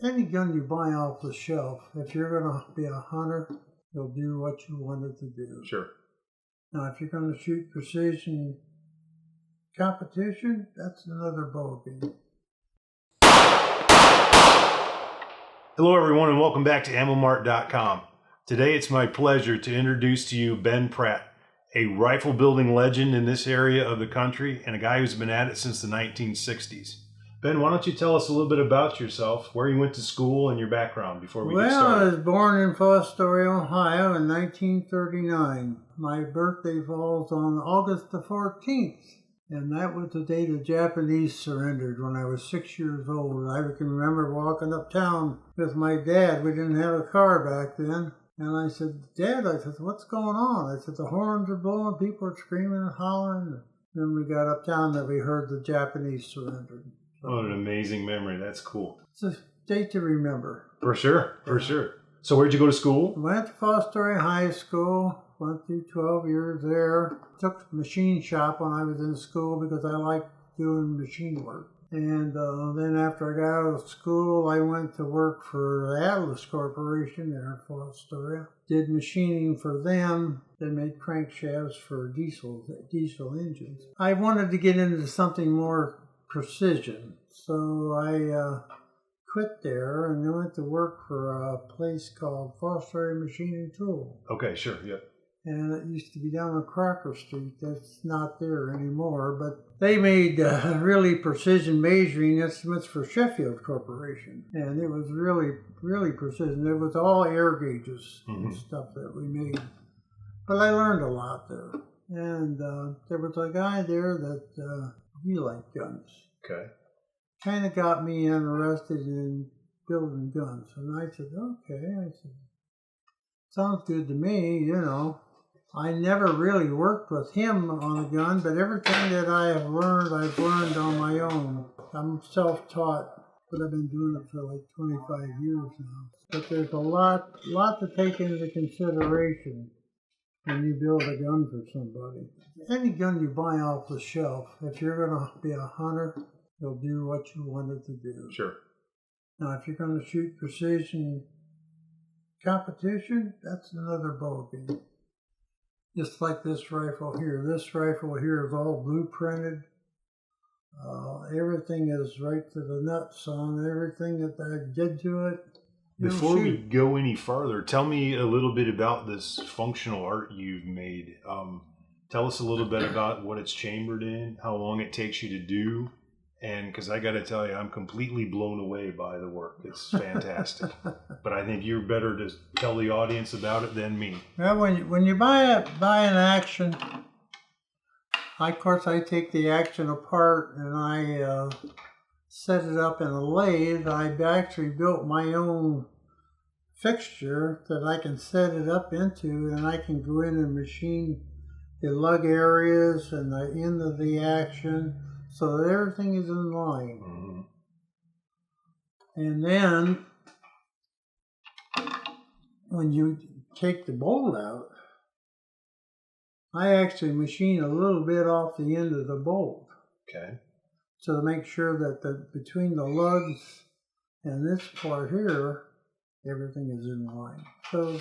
Any gun you buy off the shelf, if you're going to be a hunter, you'll do what you wanted to do. Sure. Now, if you're going to shoot precision competition, that's another ballgame. Hello, everyone, and welcome back to AmmoMart.com. Today, it's my pleasure to introduce to you Ben Pratt, a rifle building legend in this area of the country and a guy who's been at it since the 1960s. Ben, why don't you tell us a little bit about yourself, where you went to school, and your background before we get started? I was born in Fostoria, Ohio in 1939. My birthday falls on August the 14th, and that was the day the Japanese surrendered when I was 6 years old. I can remember walking uptown with my dad. We didn't have a car back then. And I said, Dad, what's going on? I said, the horns are blowing, people are screaming and hollering. Then we got uptown and we heard the Japanese surrendered. What an amazing memory. That's cool. It's a date to remember. For sure, for sure. So where'd you go to school? Went to Fostoria High School, went through 12 years there. Took machine shop when I was in school because I liked doing machine work. And then after I got out of school, I went to work for the Atlas Corporation there in Fostoria. Did machining for them. They made crankshafts for diesel engines. I wanted to get into something more precision. So I quit there and went to work for a place called Fostoria Machining Tool. Okay, sure, yeah. And it used to be down on Crocker Street. That's not there anymore. But they made really precision measuring instruments for Sheffield Corporation. And it was really, really precision. It was all air gauges and stuff that we made. But I learned a lot there. And there was a guy there that he liked guns. Okay. Kind of got me interested in building guns. And I said, okay. I said, sounds good to me, you know. I never really worked with him on a gun, but everything that I have learned, I've learned on my own. I'm self-taught, but I've been doing it for like 25 years now. But there's a lot to take into consideration when you build a gun for somebody. Any gun you buy off the shelf, if you're going to be a hunter, you'll do what you wanted to do. Sure. Now, if you're going to shoot precision competition, that's another ballgame. Just like this rifle here. This rifle here is all blueprinted. Everything is right to the nuts on everything that I did to it. Before we go any farther, tell me a little bit about this functional art you've made. Tell us a little bit about what it's chambered in, how long it takes you to do. And because I got to tell you, I'm completely blown away by the work. It's fantastic. But I think you're better to tell the audience about it than me. Well, when you buy an action, of course I take the action apart and I set it up in a lathe. I've actually built my own fixture that I can set it up into, and I can go in and machine the lug areas and the end of the action, so that everything is in line. And then, when you take the bolt out, I actually machine a little bit off the end of the bolt. Okay. So to make sure that between the lugs and this part here, everything is in line. So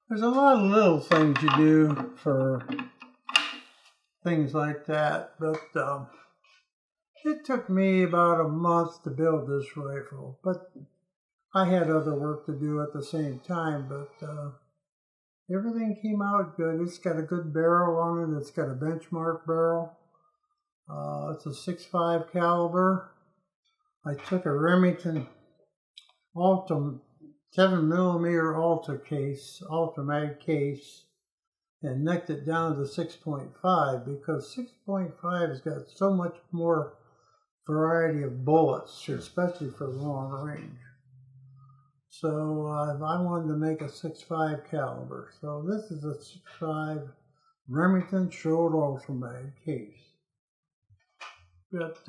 there's a lot of little things you do for things like that, but it took me about a month to build this rifle, but I had other work to do at the same time, but everything came out good. It's got a good barrel on it. It's got a benchmark barrel. It's a 6.5 caliber. I took a Remington Alta 7mm Ultra mag case, and necked it down to 6.5 because 6.5 has got so much more variety of bullets, especially for long range. So I wanted to make a 6.5 caliber. So this is a 6.5 Remington Short Ultra mag case. But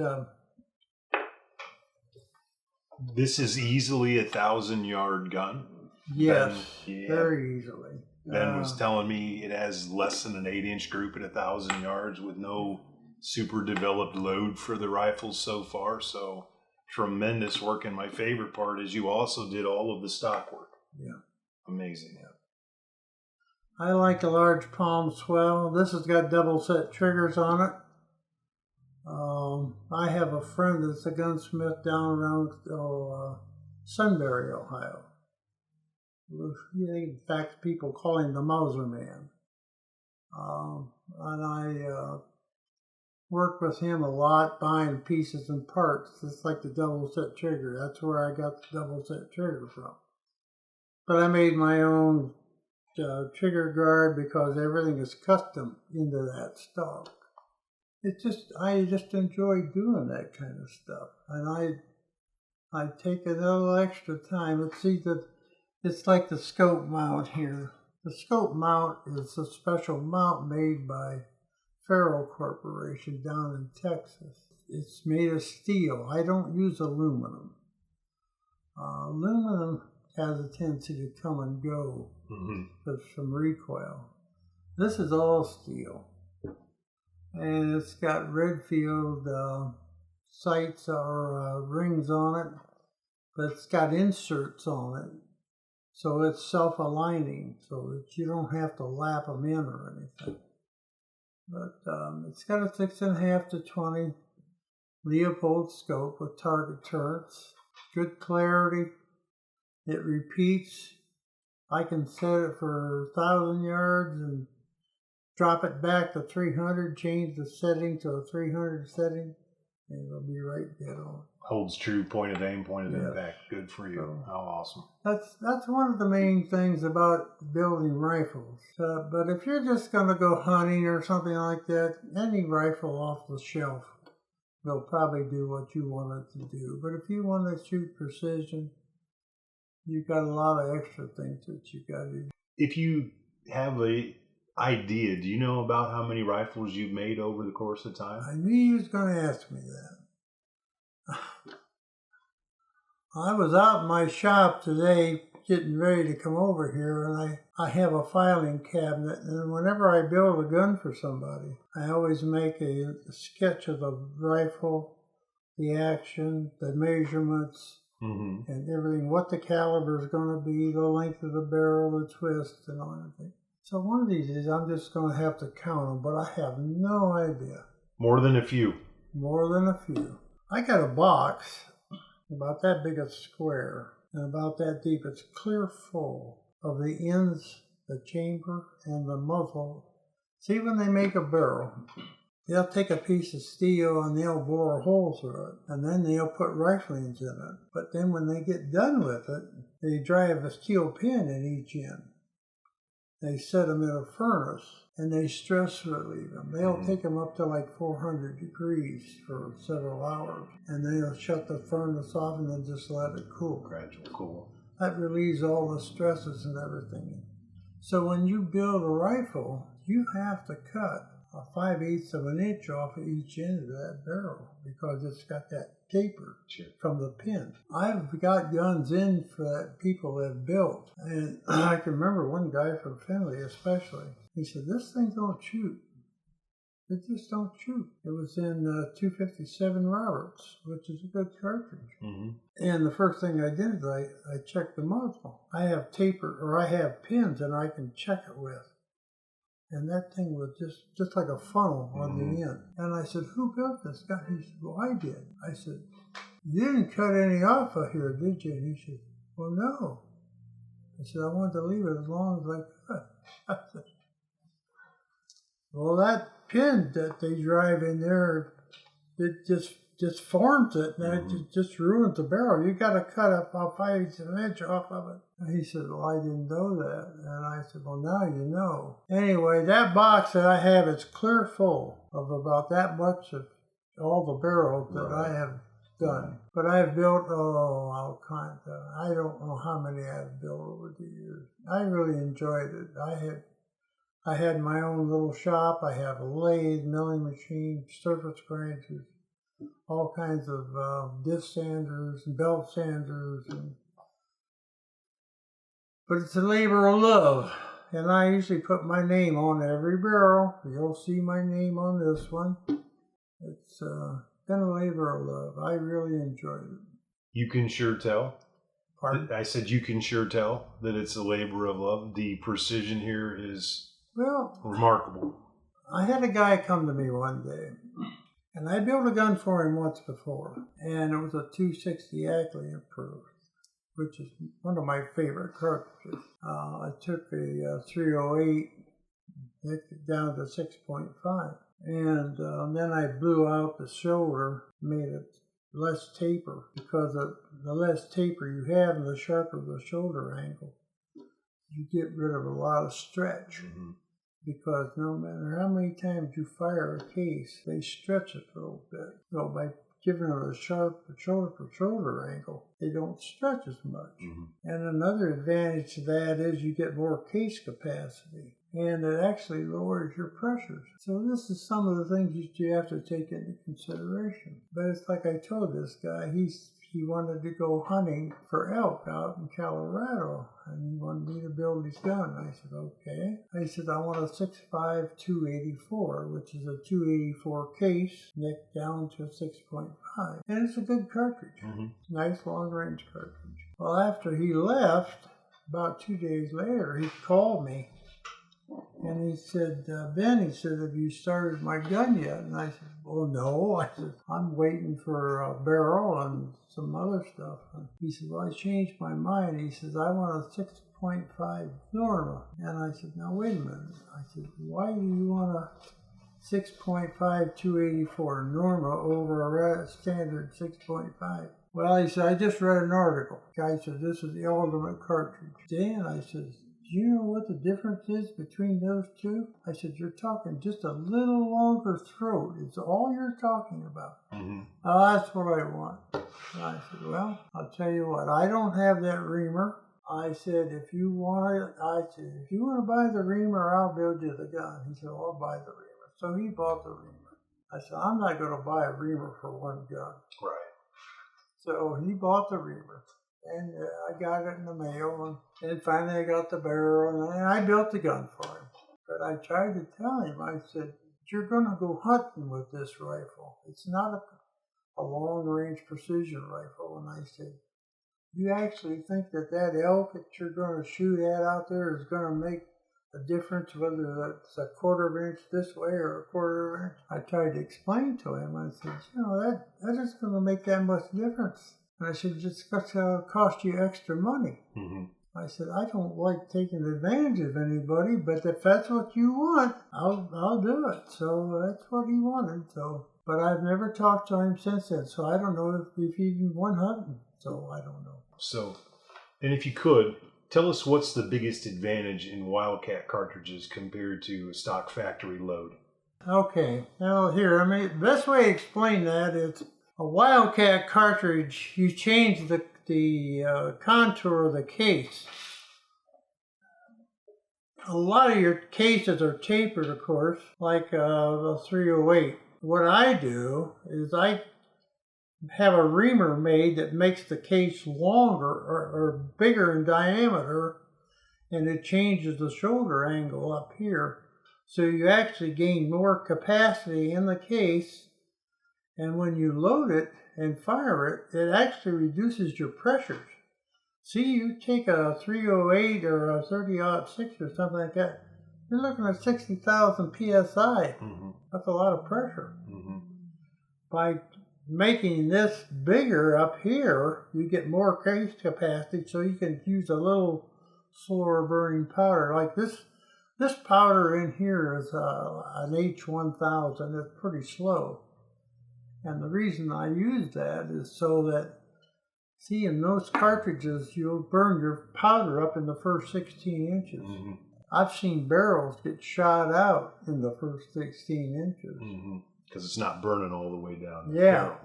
this is easily a 1,000-yard gun. Yes, very easily. Ben was telling me it has less than an 8-inch group at 1,000 yards with no super developed load for the rifles so far. So tremendous work. And my favorite part is you also did all of the stock work. Yeah. Amazing. Yeah. I like a large palm swell. This has got double set triggers on it. I have a friend that's a gunsmith down around Sunbury, Ohio. In fact, people call him the Mauser Man. And I worked with him a lot, buying pieces and parts. It's like the double set trigger. That's where I got the double set trigger from. But I made my own trigger guard because everything is custom into that stock. I just enjoy doing that kind of stuff, and I take a little extra time. It's like the scope mount here. The scope mount is a special mount made by Farrell Corporation down in Texas. It's made of steel. I don't use aluminum. Aluminum has a tendency to come and go with some recoil. This is all steel. And it's got Redfield sights or rings on it, but it's got inserts on it. So it's self-aligning, so that you don't have to lap them in or anything. But it's got a 6.5 to 20 Leopold scope with target turrets, good clarity. It repeats. I can set it for 1,000 yards and drop it back to 300, change the setting to a 300 setting, and it'll be right dead on. Holds true point of aim, point of impact. Good for you. So, how awesome. That's one of the main things about building rifles. But if you're just going to go hunting or something like that, any rifle off the shelf will probably do what you want it to do. But if you want to shoot precision, you've got a lot of extra things that you got to do. If you have a idea, do you know about how many rifles you've made over the course of time? I knew you was going to ask me that. I was out in my shop today getting ready to come over here, and I have a filing cabinet, and whenever I build a gun for somebody, I always make a sketch of the rifle, the action, the measurements, and everything, what the caliber is going to be, the length of the barrel, the twist, and all everything. So one of these days I'm just going to have to count them, but I have no idea. More than a few. More than a few. I got a box about that big a square and about that deep. It's clear full of the ends, the chamber, and the muzzle. See, when they make a barrel, they'll take a piece of steel and they'll bore a hole through it, and then they'll put riflings in it. But then when they get done with it, they drive a steel pin in each end. They set them in a furnace, and they stress relieve them. They'll take them up to like 400 degrees for several hours, and then they'll shut the furnace off and then just let it cool. Gradual cool. That relieves all the stresses and everything. So when you build a rifle, you have to cut a 5/8 of an inch off of each end of that barrel because it's got that taper from the pin. I've got guns in for that people have built, and I can remember one guy from Finley especially. He said, "This thing don't shoot. It just don't shoot." It was in 257 Roberts, which is a good cartridge. And the first thing I did is I checked the muzzle. I have taper, or I have pins, and I can check it with. And that thing was just like a funnel on the end. And I said, "Who built this guy?" He said, "Well, I did." I said, "You didn't cut any off of here, did you?" And he said, "Well, no." I said, "I wanted to leave it as long as I could." I said, "Well, that pin that they drive in there, it just forms it, and it just ruins the barrel. You got to cut about 5/8 of an inch off of it." And he said, "Well, I didn't know that." And I said, "Well, now you know." Anyway, that box that I have is clear full of about that much of all the barrels that I have done. But I've built, all kinds of, I don't know how many I've built over the years. I really enjoyed it. I had my own little shop. I have a lathe, milling machine, surface grinders, all kinds of disc sanders and belt sanders. But it's a labor of love. And I usually put my name on every barrel. You'll see my name on this one. It's been a labor of love. I really enjoyed it. You can sure tell. Pardon? I said you can sure tell that it's a labor of love. The precision here is remarkable. I had a guy come to me one day, and I built a gun for him once before, and it was a 260 Ackley approved, which is one of my favorite cartridges. I took a 308 down to 6.5, and then I blew out the shoulder, made it less taper, because the less taper you have and the sharper the shoulder angle, you get rid of a lot of stretch. Mm-hmm. Because no matter how many times you fire a case, they stretch it a little bit. So by giving it a sharp shoulder angle, they don't stretch as much. Mm-hmm. And another advantage to that is you get more case capacity, and it actually lowers your pressures. So this is some of the things that you have to take into consideration. But it's like I told this guy, he wanted to go hunting for elk out in Colorado, and he wanted me to build his gun. I said, okay. I said, I want a 6.5 284, which is a 284 case, neck down to a 6.5. And it's a good cartridge. Mm-hmm. Nice long-range cartridge. Well, after he left, about 2 days later, he called me. And he said, Ben, he said, have you started my gun yet? And I said, well, no. I said, I'm waiting for a barrel and some other stuff. And he said, well, I changed my mind. He says, I want a 6.5 Norma. And I said, now, wait a minute. I said, why do you want a 6.5 284 Norma over a standard 6.5? Well, he said, I just read an article. The guy said, this is the ultimate cartridge. Dan, I said, do you know what the difference is between those two? I said, you're talking just a little longer throat. It's all you're talking about. Mm-hmm. Oh, that's what I want. And I said, well, I'll tell you what. I don't have that reamer. I said, if you want to buy the reamer, I'll build you the gun. He said, well, I'll buy the reamer. So he bought the reamer. I said, I'm not going to buy a reamer for one gun. Right. So he bought the reamer. And I got it in the mail, and finally I got the barrel, and I built the gun for him. But I tried to tell him, I said, you're going to go hunting with this rifle. It's not a long-range precision rifle. And I said, you actually think that elk that you're going to shoot at out there is going to make a difference, whether that's a quarter of an inch this way or a quarter of an inch? I tried to explain to him. I said, that isn't going to make that much difference. And I said, it's going to cost you extra money. Mm-hmm. I said, I don't like taking advantage of anybody, but if that's what you want, I'll do it. So that's what he wanted. But I've never talked to him since then, so I don't know if he even went hunting. So I don't know. So, and if you could, tell us what's the biggest advantage in Wildcat cartridges compared to a stock factory load? Okay. Now here, the best way to explain that is, a Wildcat cartridge, you change the contour of the case. A lot of your cases are tapered, of course, like a 308. What I do is I have a reamer made that makes the case longer or bigger in diameter, and it changes the shoulder angle up here. So you actually gain more capacity in the case. And when you load it and fire it, it actually reduces your pressures. See, you take a 308 or a 30-06 or something like that, you're looking at 60,000 PSI. Mm-hmm. That's a lot of pressure. Mm-hmm. By making this bigger up here, you get more case capacity, so you can use a little slower burning powder. Like this powder in here is an H1000. It's pretty slow. And the reason I use that is so that, see, in those cartridges, you'll burn your powder up in the first 16 inches. Mm-hmm. I've seen barrels get shot out in the first 16 inches. Because it's not burning all the way down. Yeah.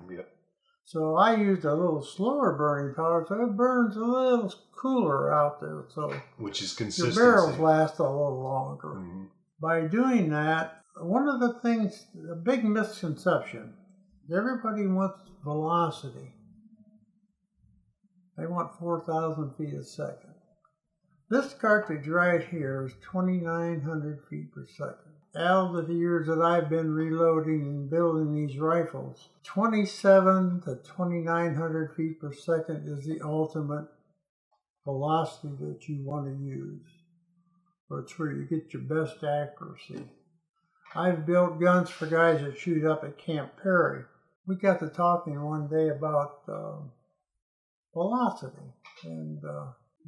So I used a little slower burning powder, so it burns a little cooler out there. So which is consistency. Your barrels last a little longer. Mm-hmm. By doing that, one of the things, a big misconception, everybody wants velocity. They want 4,000 feet a second. This cartridge right here is 2,900 feet per second. all the years that I've been reloading and building these rifles, 27 to 2,900 feet per second is the ultimate velocity that you want to use. Or it's where you get your best accuracy. I've built guns for guys that shoot up at Camp Perry. We got to talking one day about velocity, and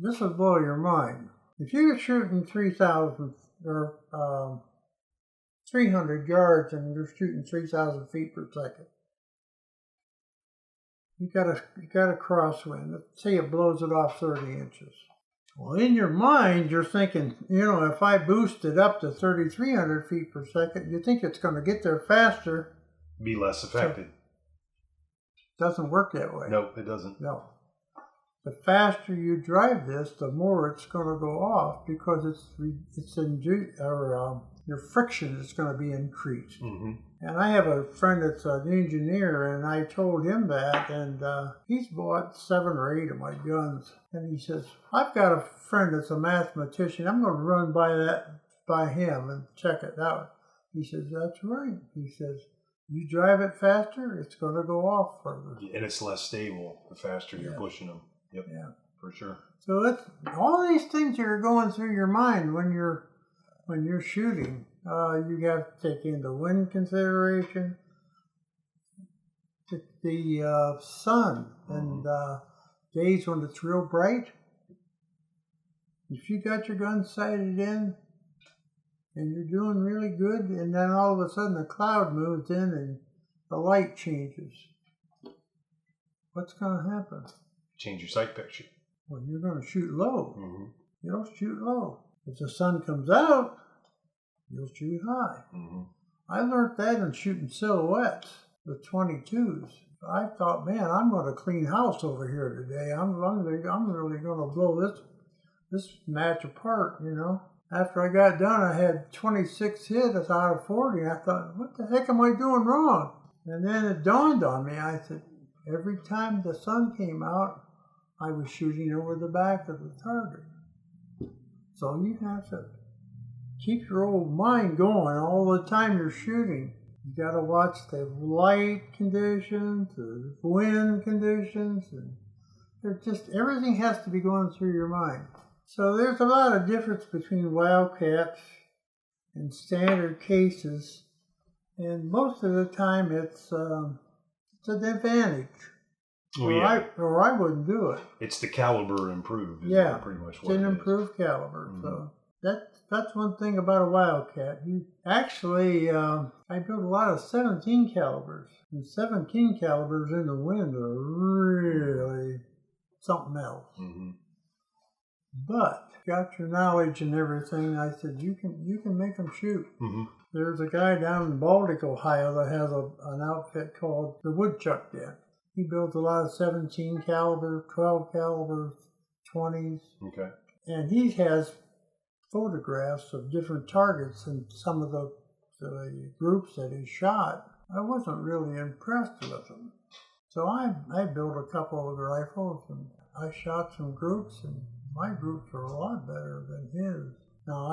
this will blow your mind. If you're shooting 3,000 or 300 yards and you're shooting 3,000 feet per second, you got a crosswind. Let's say it blows it off 30 inches. Well, in your mind, you're thinking, if I boost it up to 3,300 feet per second, you think it's going to get there faster. Be less affected. Doesn't work that way. No, it doesn't. No. The faster you drive this, the more it's going to go off because your friction is going to be increased. Mm-hmm. And I have a friend that's an engineer, and I told him that, and he's bought 7 or 8 of my guns. And he says, I've got a friend that's a mathematician. I'm going to run by him and check it out. He says, that's right. He says, you drive it faster, it's going to go off further. And it's less stable the faster you're pushing them. Yep. Yeah. For sure. So that's all these things that are going through your mind when you're shooting. You have to take into wind consideration, the sun, and days when it's real bright. If you got your gun sighted in and you're doing really good, and then all of a sudden a cloud moves in and the light changes, what's going to happen? Change your sight picture. Well, you're going to shoot low. Mm-hmm. You don't shoot low. If the sun comes out, you'll shoot high. Mm-hmm. I learned that in shooting silhouettes with 22s. I thought, man, I'm going to clean house over here today. I'm really going to blow this match apart, After I got done, I had 26 hits out of 40. I thought, what the heck am I doing wrong? And then it dawned on me. I said, every time the sun came out, I was shooting over the back of the target. So you have to keep your old mind going all the time you're shooting. You got to watch the light conditions, the wind conditions, and everything has to be going through your mind. So there's a lot of difference between Wildcats and standard cases, and most of the time it's an advantage. Or I wouldn't do it. It's the caliber improved. Yeah, pretty much it's an improved caliber. Mm-hmm. So that's one thing about a Wildcat. I built a lot of 17 calibers, and 17 calibers in the wind are really something else. Mm-hmm. But got your knowledge and everything. I said you can make them shoot. Mm-hmm. There's a guy down in Baltic, Ohio, that has an outfit called the Woodchuck Den. He builds a lot of 17 caliber, 12 calibers, 20s. Okay. And he has photographs of different targets and some of the groups that he shot. I wasn't really impressed with them. So I built a couple of rifles, and I shot some groups, and my groups were a lot better than his. Now,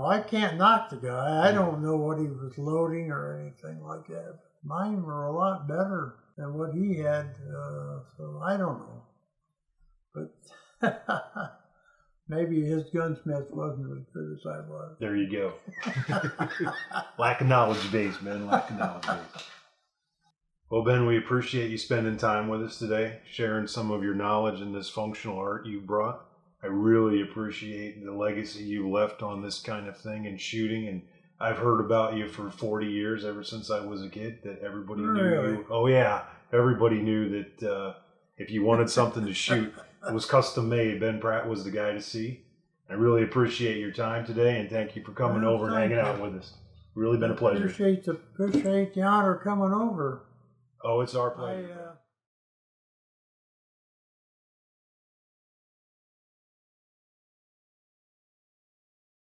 I can't knock the guy. I don't know what he was loading or anything like that. Mine were a lot better than what he had, so I don't know. But maybe his gunsmith wasn't as good as I was. There you go. Lack of knowledge base, man. Lack of knowledge base. Well, Ben, we appreciate you spending time with us today, sharing some of your knowledge in this functional art you brought. I really appreciate the legacy you left on this kind of thing and shooting. And I've heard about you for 40 years, ever since I was a kid, that everybody knew you. Oh, yeah. Everybody knew that if you wanted something to shoot, it was custom made. Ben Pratt was the guy to see. I really appreciate your time today, and thank you for coming over and hanging out with us. Really been a pleasure. Appreciate the honor coming over. Oh, it's our pleasure.